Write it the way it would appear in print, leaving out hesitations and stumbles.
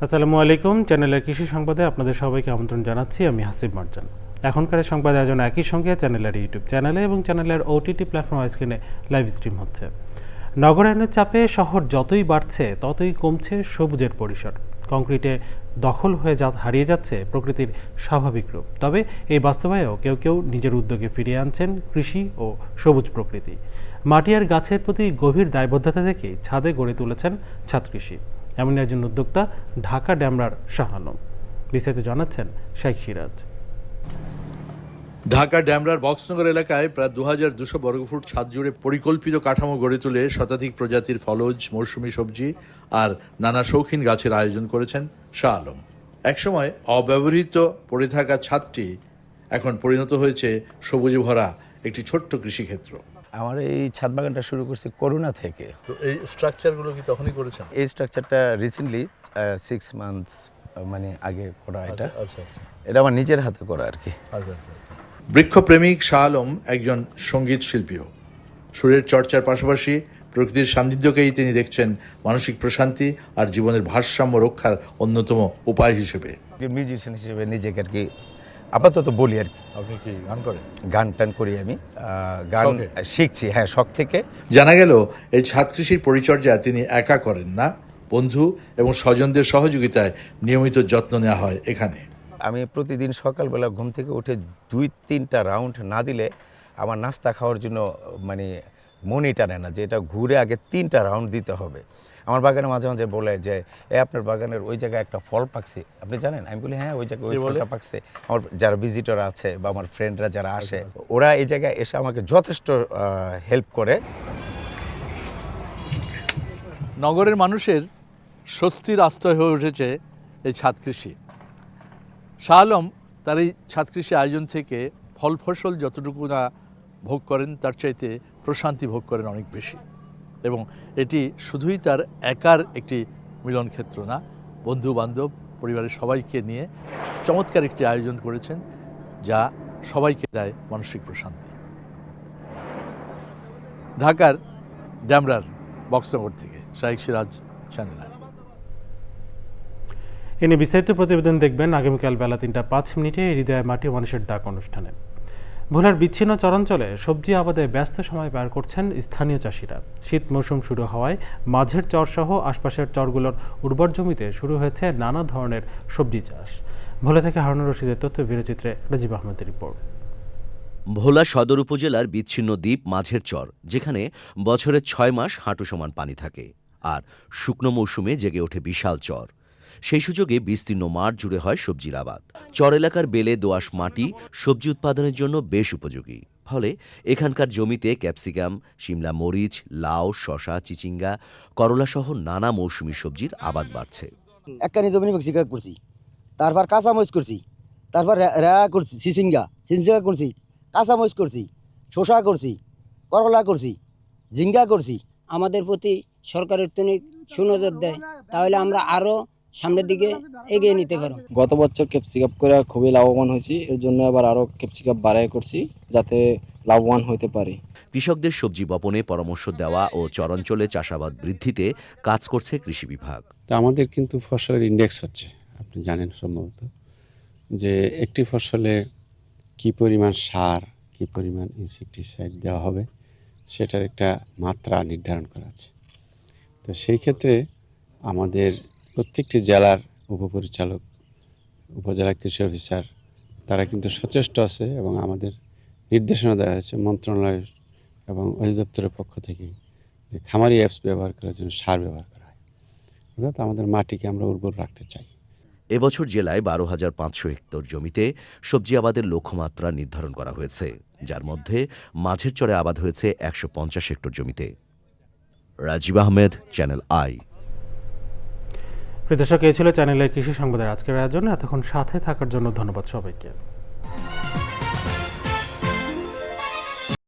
আসসালামু আলাইকুম। চ্যানেলের কৃষি সংবাদে আপনাদের সবাইকে আমন্ত্রণ জানাচ্ছি। আমি হাসিব মার্জান। এখনকার সংবাদ আয়োজন একই সঙ্গে চ্যানেলের ইউটিউব চ্যানেলে এবং চ্যানেলের ওটিটি প্ল্যাটফর্ম স্ক্রিনে লাইভ স্ট্রিম হচ্ছে। নগরায়নের চাপে শহর যতই বাড়ছে ততই কমছে সবুজের পরিসর। কংক্রিটে দখল হয়ে হারিয়ে যাচ্ছে প্রকৃতির স্বাভাবিক রূপ। তবে এই বাস্তবায়ও কেউ কেউ নিজের উদ্যোগে ফিরিয়ে আনছেন কৃষি ও সবুজ প্রকৃতি। মাটি আর গাছের প্রতি গভীর দায়বদ্ধতা দেখে ছাদে গড়ে তুলেছেন ছাদ কৃষি। এমন একজন উদ্যোক্তা ঢাকা ড্যামরার শাহ আলম। বিস্তারিত জানাচ্ছেন শেখ সিরাজ। ঢাকা ড্যামরার বক্সনগর এলাকায় প্রায় 2200 বর্গফুট ছাদ জুড়ে পরিকল্পিত কাঠামো গড়ে তুলে শতাধিক প্রজাতির ফলজ, মৌসুমী সবজি আর নানা শৌখিন গাছের আয়োজন করেছেন শাহ আলম। একসময় অব্যবহৃত পড়ে থাকা ছাদটি এখন পরিণত হয়েছে সবুজে ভরা একটি ছোট্ট কৃষিক্ষেত্র। আমার এই ছাদ বাগানটা শুরু করছি করোনা থেকে। তো এই স্ট্রাকচারগুলো কি তখনই করেছেন? এই স্ট্রাকচারটা রিসেন্টলি 6 মান্থস মানে আগে করা। এটা এটা আমার নিজের হাতে করা আর কি। বৃক্ষপ্রেমিক শাহ আলম একজন সঙ্গীত শিল্পীও। সুরের চর্চার পাশাপাশি প্রকৃতির সান্নিধ্যকেই তিনি দেখছেন মানসিক প্রশান্তি আর জীবনের ভারসাম্য রক্ষার অন্যতম উপায় হিসেবে। মিউজিশিয়ান হিসেবে নিজেকে আর কি আপাতত বলি আর কি। আপনি কি গান করেন? গান টান করি আমি, গান শিখছি, হ্যাঁ, শখ থেকে। জানা গেল এই ছাদ কৃষির পরিচর্যা তিনি একা করেন না, বন্ধু এবং স্বজনদের সহযোগিতায় নিয়মিত যত্ন নেওয়া হয় এখানে। আমি প্রতিদিন সকালবেলা ঘুম থেকে উঠে 2-3টা রাউন্ড না দিলে আমার নাস্তা খাওয়ার জন্য মানে মনই টানে না যে এটা ঘুরে আগে 3টা রাউন্ড দিতে হবে। আমার বাগানে মাঝে মাঝে বলে যে আপনার বাগানের ওই জায়গায় একটা ফল পাকছে, আপনি জানেন? আমি বলি হ্যাঁ, ওই জায়গায় ওই ফলটা পাকছে। আমার যারা ভিজিটর আছে বা আমার ফ্রেন্ডরা যারা আসে, ওরা এই জায়গায় এসে আমাকে যথেষ্ট হেল্প করে। নগরের মানুষের স্বস্তির আশ্রয় হয়ে উঠেছে এই ছাদ কৃষি। শাহ আলম তার এই ছাদ কৃষি আয়োজন থেকে ফল ফসল যতটুকু না ভোগ করেন তার চাইতে প্রশান্তি ভোগ করেন অনেক বেশি। এবং এটি শুধুই তার একার একটি মিলন ক্ষেত্র না, বন্ধু বান্ধব পরিবারের সবাইকে নিয়ে চমৎকার একটি আয়োজন করেছেন যা সবাইকে দেয় মানসিক প্রশান্তি। ঢাকার ড্যামরার বক্সনগর থেকে শেখ সিরাজ, চ্যানেল আই। এ নিয়ে বিস্তারিত প্রতিবেদন দেখবেন আগামীকাল বেলা 3:05 হৃদয় মাটি মানুষের ডাক অনুষ্ঠানে। ভোলার বিচ্ছিন্ন চরাঞ্চলে সবজি আবাদে ব্যস্ত সময় পার করছেন স্থানীয় চাষিরা। শীত মৌসুম শুরু হওয়ায় মাঝের চর সহ আশপাশের চরগুলোর উর্বর জমিতে শুরু হয়েছে নানা ধরনের সবজি চাষ। ভোলা থেকে হারুনুর রশিদের তথ্য, ভিডিওচিত্রে রাজীব আহমেদের রিপোর্ট। ভোলা সদর উপজেলার বিচ্ছিন্ন দ্বীপ মাঝের চর, যেখানে বছরের 6 মাস হাঁটু সমান পানি থাকে আর শুকনো মৌসুমে জেগে ওঠে বিশাল চর। সেই সুযোগে বিস্তীর্ণ মাঠ জুড়ে হয় সবজির আবাদ। চর এলাকার বেলে দোআঁশ মাটি সবজি উৎপাদনের জন্য বেশ উপযোগী। ফলে এখানকার জমিতে ক্যাপসিকাম, শিমলা মরিচ, লাউ, শশা, চিচিঙ্গা, করলা সহ নানা মৌসুমী সবজির আবাদ বাড়ছে। একখানি জমি ক্যাপসিকাম করছি, তারপর কাঁচামরিচ করছি, তারপর করছি চিচিঙ্গা করছি, কাঁচামরিচ করছি, শসা করছি, করলা করছি, ঝিঙ্গা করছি। আমাদের প্রতি সরকারের তনিক সুনজর দেয়, তাহলে আমরা আরও সামনের দিকে এগিয়ে নিতে পারো। গত বছর ক্যাপসিকাম করে খুবই লাভবান হয়েছি, এর জন্য আবার আরও ক্যাপসিকাম বাড়াই করছি যাতে লাভবান হতে পারি। কৃষকদের সবজি বপনে পরামর্শ দেওয়া ও চরাঞ্চলে চাষাবাদ বৃদ্ধিতে কাজ করছে কৃষি বিভাগ। আমাদের কিন্তু ফসলের ইন্ডেক্স হচ্ছে, আপনি জানেন সম্ভবত, যে একটি ফসলে কি পরিমাণ সার, কি পরিমাণ ইনসেকটিসাইড দেওয়া হবে সেটার একটা মাত্রা নির্ধারণ করা আছে। তো সেই ক্ষেত্রে আমাদের প্রত্যেকটি জেলার উপপরিচালক, উপজেলা কৃষি অফিসার তারা কিন্তু সচেষ্ট আছে এবং আমাদের নির্দেশনা দেওয়া হয়েছে মন্ত্রণালয় এবং অধিদপ্তরের পক্ষ থেকে যে খামারি অ্যাপস ব্যবহার করার জন্য সার ব্যবহার করা হয়। অর্থাৎ আমাদের মাটিকে আমরা উর্বর রাখতে চাই। এবছর জেলায় 12,500 হেক্টর জমিতে সবজি আবাদের লক্ষ্যমাত্রা নির্ধারণ করা হয়েছে, যার মধ্যে মাঝের চরে আবাদ হয়েছে 150 হেক্টর জমিতে। Rajib Ahmed, channel I. প্রিয় দর্শক, এই ছিল চ্যানেলের কৃষি সংবাদের আজকের আয়োজন। এতক্ষণ সাথে থাকার জন্য ধন্যবাদ সবাইকে।